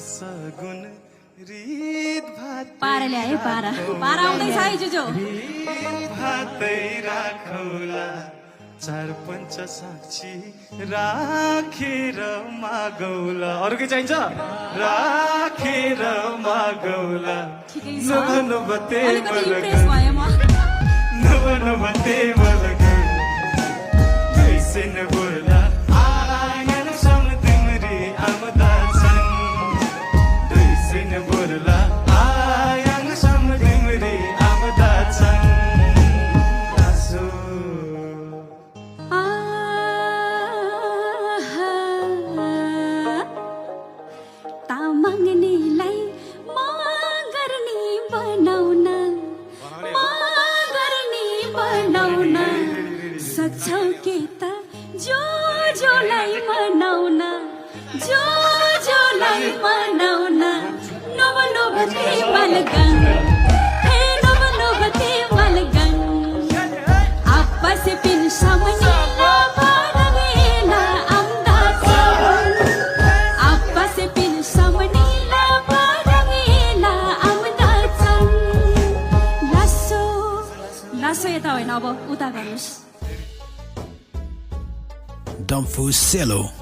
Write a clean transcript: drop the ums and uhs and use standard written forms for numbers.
सगुन रीत भात पारा ल्याए पारा पारा आउँदैछ है जुजो भातै राखौला चार पञ्च साक्षी राखेर मागौला अरु के चाहिन्छ राखेर मागौला नभते नभते मलगन कैसे न बोला आँगन सम तिम्री आमदा छन् कैसे न बोला आँगन सम तिम्री आमदा छन् आसो तामाङ्नेलाई मागर्नी बनाउन सक्छौ के त जोलाई मनाउन जोलाई मनाउन नवनवते मलगन हे नवनवते मलगन आपस पिन समनीला बारवेला आम्दा आपस पिन समनीला बारवेला आम्दा लासो लासो यता होइन अब उता गर्नुहोस् Dumfus Cello.